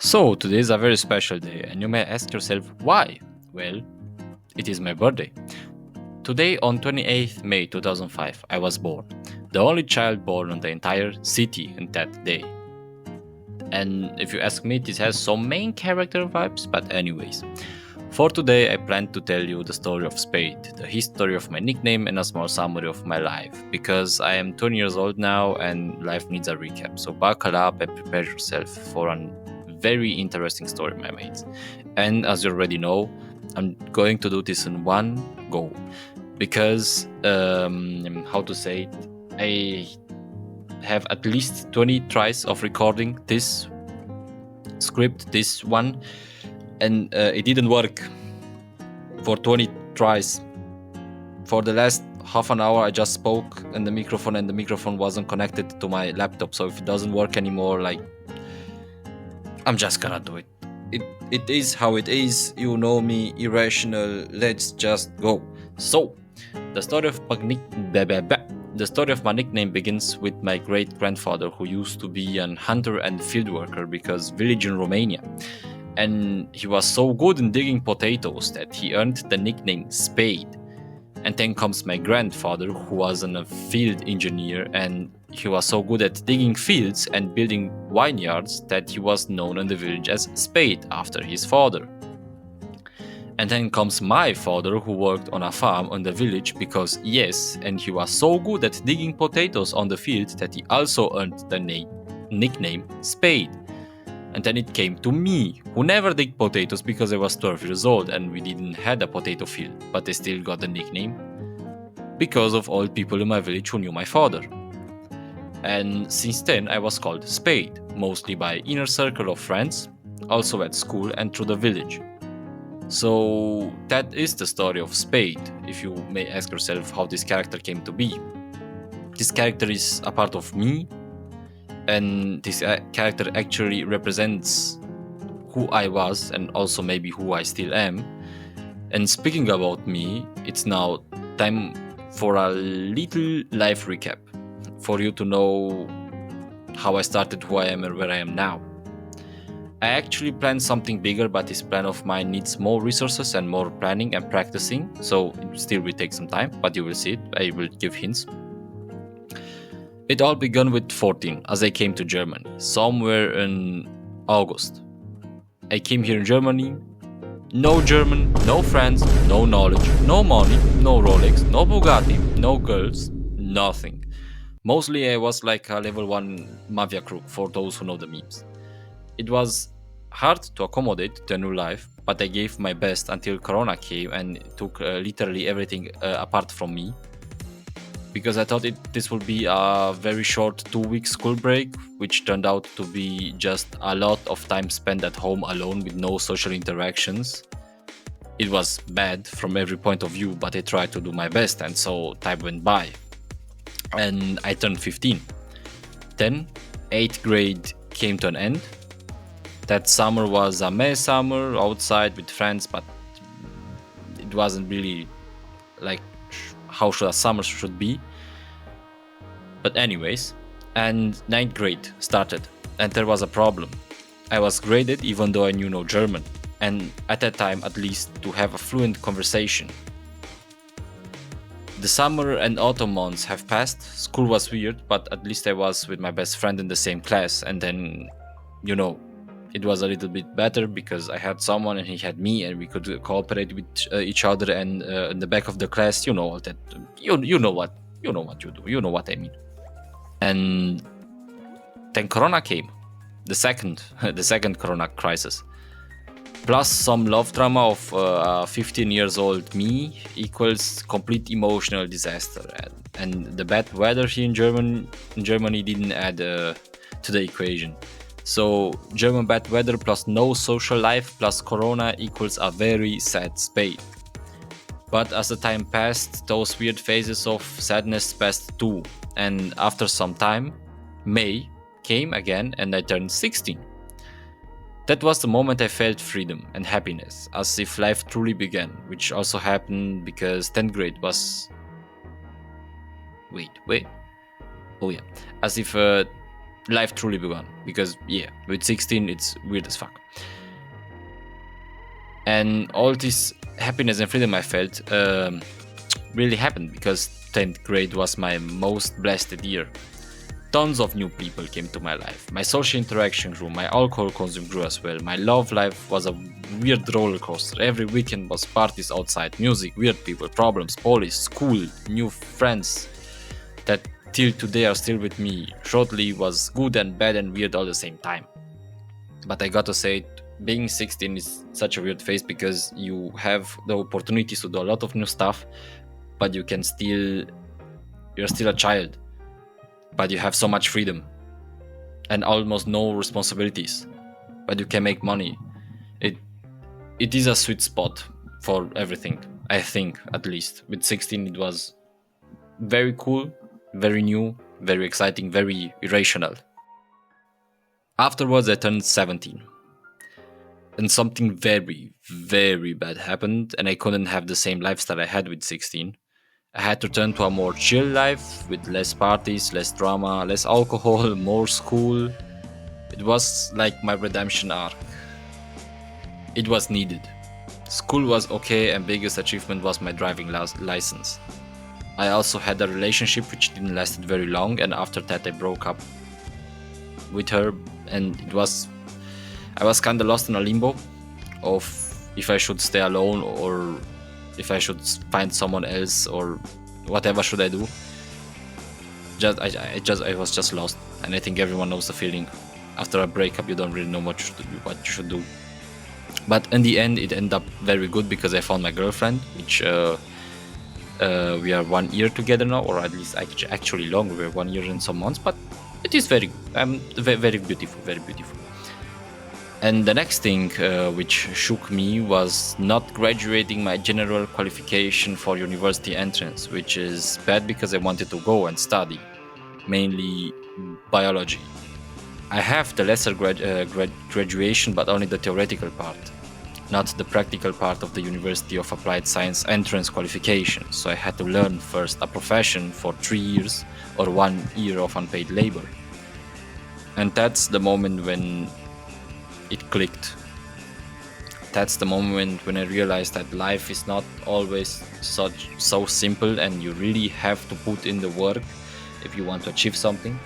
So, today is a very special day, and you may ask yourself why? Well, it is my birthday. Today, on 28th May 2005, I was born, the only child born on the entire city on that day. And if you ask me, this has some main character vibes, but anyways. For today, I plan to tell you the story of Spade, the history of my nickname, and a small summary of my life, because I am 20 years old now and life needs a recap. So buckle up and prepare yourself for a very interesting story, my mates. And as you already know, I'm going to do this in one go, because how to say it, I have at least 20 tries of recording this script, this one, and it didn't work for 20 tries. For the last half an hour I just spoke in the microphone and the microphone wasn't connected to my laptop, so if it doesn't work anymore, like, I'm just gonna do it. It is how it is, you know me, irrational, let's just go. So, the story of my nickname begins with my great-grandfather, who used to be an hunter and field worker because village in Romania. And he was so good in digging potatoes that he earned the nickname Spade. And then comes my grandfather, who was a field engineer, and he was so good at digging fields and building vineyards that he was known in the village as Spade after his father. And then comes my father, who worked on a farm on the village because yes, and he was so good at digging potatoes on the field that he also earned the nickname Spade. And then it came to me, who never did potatoes because I was 12 years old and we didn't have a potato field, but I still got the nickname because of all people in my village who knew my father. And since then I was called Spade, mostly by inner circle of friends, also at school and through the village. So that is the story of Spade, if you may ask yourself how this character came to be. This character is a part of me, and this character actually represents who I was and also maybe who I still am. And speaking about me, it's now time for a little life recap, for you to know how I started, who I am, and where I am now. I actually planned something bigger, but this plan of mine needs more resources and more planning and practicing, so it still will take some time, but you will see it. I will give hints. It all began with 14, as I came to Germany, somewhere in August. I came here in Germany, no German, no friends, no knowledge, no money, no Rolex, no Bugatti, no girls, nothing. Mostly I was like a level 1 mafia crook, for those who know the memes. It was hard to accommodate to a new life, but I gave my best until Corona came and took literally everything apart from me. Because I thought this would be a very short 2-week school break, which turned out to be just a lot of time spent at home alone with no social interactions. It was bad from every point of view, but I tried to do my best, and so time went by. And I turned 15. Then 8th grade came to an end. That summer was a mess summer outside with friends, but it wasn't really like how a summer should be. But anyways, and 9th grade started, and there was a problem. I was graded even though I knew no German, and at that time at least to have a fluent conversation. The summer and autumn months have passed. School was weird, but at least I was with my best friend in the same class, and then, it was a little bit better because I had someone and he had me, and we could cooperate with each other. And in the back of the class, you know that you know what you do. You know what I mean. And then Corona came, the second Corona crisis, plus some love drama of 15 years old me equals complete emotional disaster. And the bad weather here in Germany didn't add to the equation. So German bad weather plus no social life plus Corona equals a very sad Spade. But as the time passed, those weird phases of sadness passed too. And after some time, May came again and I turned 16. That was the moment I felt freedom and happiness, as if life truly began, which also happened because 10th grade was... Wait. Oh yeah. As if life truly began. Because yeah, with 16 it's weird as fuck. And all this happiness and freedom I felt really happened because 10th grade was my most blessed year. Tons of new people came to my life. My social interaction grew, my alcohol consume grew as well. My love life was a weird roller coaster. Every weekend was parties outside, music, weird people, problems, police, school, new friends that till today are still with me. Shortly was good and bad and weird all the same time. But I gotta say, being 16 is such a weird phase because you have the opportunities to do a lot of new stuff, but you're still a child, but you have so much freedom and almost no responsibilities, but you can make money. It is a sweet spot for everything, I think. At least with 16 it was very cool, very new, very exciting, very irrational. Afterwards I turned 17 and something very, very bad happened, and I couldn't have the same lifestyle I had with 16. I had to turn to a more chill life with less parties, less drama, less alcohol, more school. It was like my redemption arc. It was needed. School was okay, and biggest achievement was my driving license. I also had a relationship which didn't last very long, and after that I broke up with her, and I was kinda lost in a limbo of if I should stay alone or if I should find someone else or whatever should I do. I was just lost, and I think everyone knows the feeling. After a breakup, you don't really know what you should do. But in the end, it ended up very good because I found my girlfriend, which we are 1 year together now, or at least actually longer. We're 1 year and some months, but it is very good. Very beautiful, very beautiful. And the next thing which shook me was not graduating my general qualification for university entrance, which is bad because I wanted to go and study, mainly biology. I have the lesser graduation, but only the theoretical part, not the practical part of the University of Applied Science entrance qualification. So I had to learn first a profession for 3 years or 1 year of unpaid labor. And that's the moment when it clicked. That's the moment when I realized that life is not always so simple, and you really have to put in the work if you want to achieve something.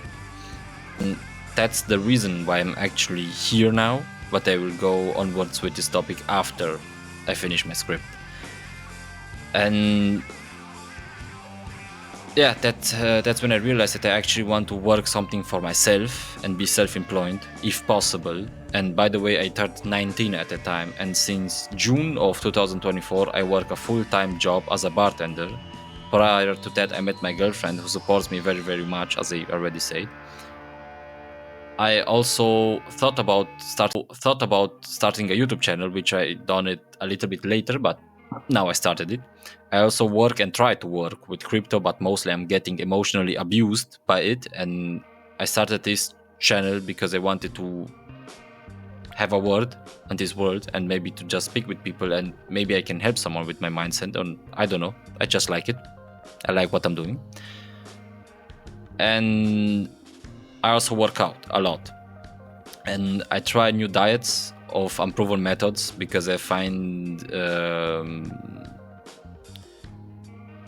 And that's the reason why I'm actually here now, but I will go onwards with this topic after I finish my script. And yeah, that's when I realized that I actually want to work something for myself and be self-employed, if possible. And by the way, I turned 19 at the time, and since June of 2024, I work a full-time job as a bartender. Prior to that, I met my girlfriend, who supports me very, very much, as I already said. I also thought about starting a YouTube channel, which I done it a little bit later, but now I started it. I also work and try to work with crypto, but mostly I'm getting emotionally abused by it. And I started this channel because I wanted to have a word in this world, and maybe to just speak with people, and maybe I can help someone with my mindset. And I don't know, I just like it. I like what I'm doing. And I also work out a lot, and I try new diets of unproven methods because I find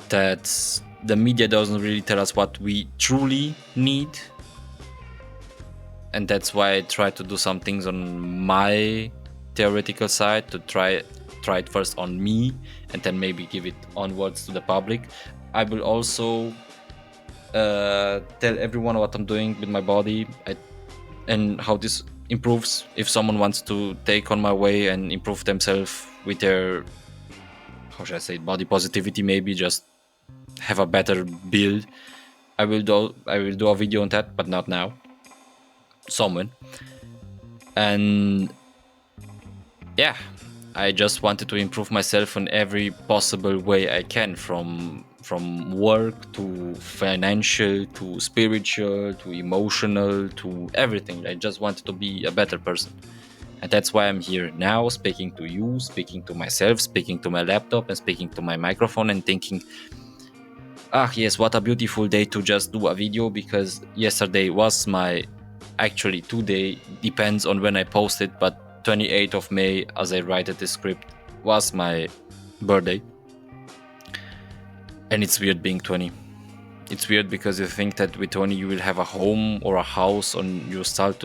that the media doesn't really tell us what we truly need, and that's why I try to do some things on my theoretical side to try it first on me, and then maybe give it onwards to the public. I will also tell everyone what I'm doing with my body and how this improves. If someone wants to take on my way and improve themselves with their, how should I say, body positivity, maybe just have a better build, I will do a video on that, but not now. Someone. And yeah, I just wanted to improve myself in every possible way I can, from work to financial to spiritual to emotional to everything. I just wanted to be a better person, and that's why I'm here now, speaking to you, speaking to myself, speaking to my laptop, and speaking to my microphone, and thinking, yes, what a beautiful day to just do a video, because yesterday was my actually today, depends on when I post it, but 28th of May, as I write the script, was my birthday. And it's weird being 20. It's weird because you think that with 20 you will have a home or a house, and you will start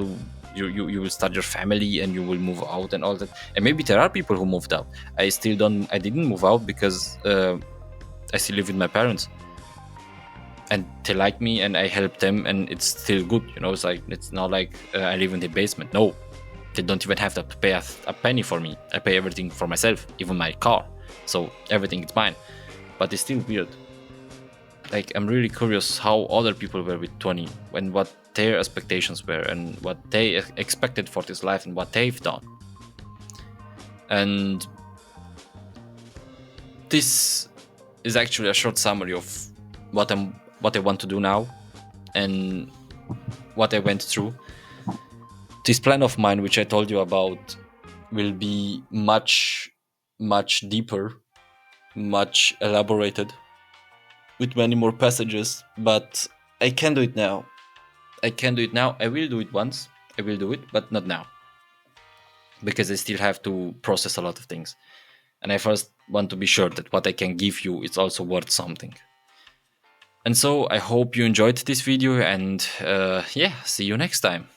your family and you will move out and all that. And maybe there are people who moved out. I didn't move out because I still live with my parents, and they like me and I help them, and it's still good, you know. It's like, it's not like I live in the basement. No, they don't even have to pay a penny for me. I pay everything for myself, even my car, so everything is mine. But it's still weird. Like, I'm really curious how other people were with 20, and what their expectations were, and what they expected for this life, and what they've done. And this is actually a short summary of what I want to do now, and what I went through. This plan of mine, which I told you about, will be much, much deeper, much elaborated, with many more passages, but I can do it now. I will do it once. I will do it, but not now, because I still have to process a lot of things. And I first want to be sure that what I can give you is also worth something. And so I hope you enjoyed this video, and yeah, see you next time.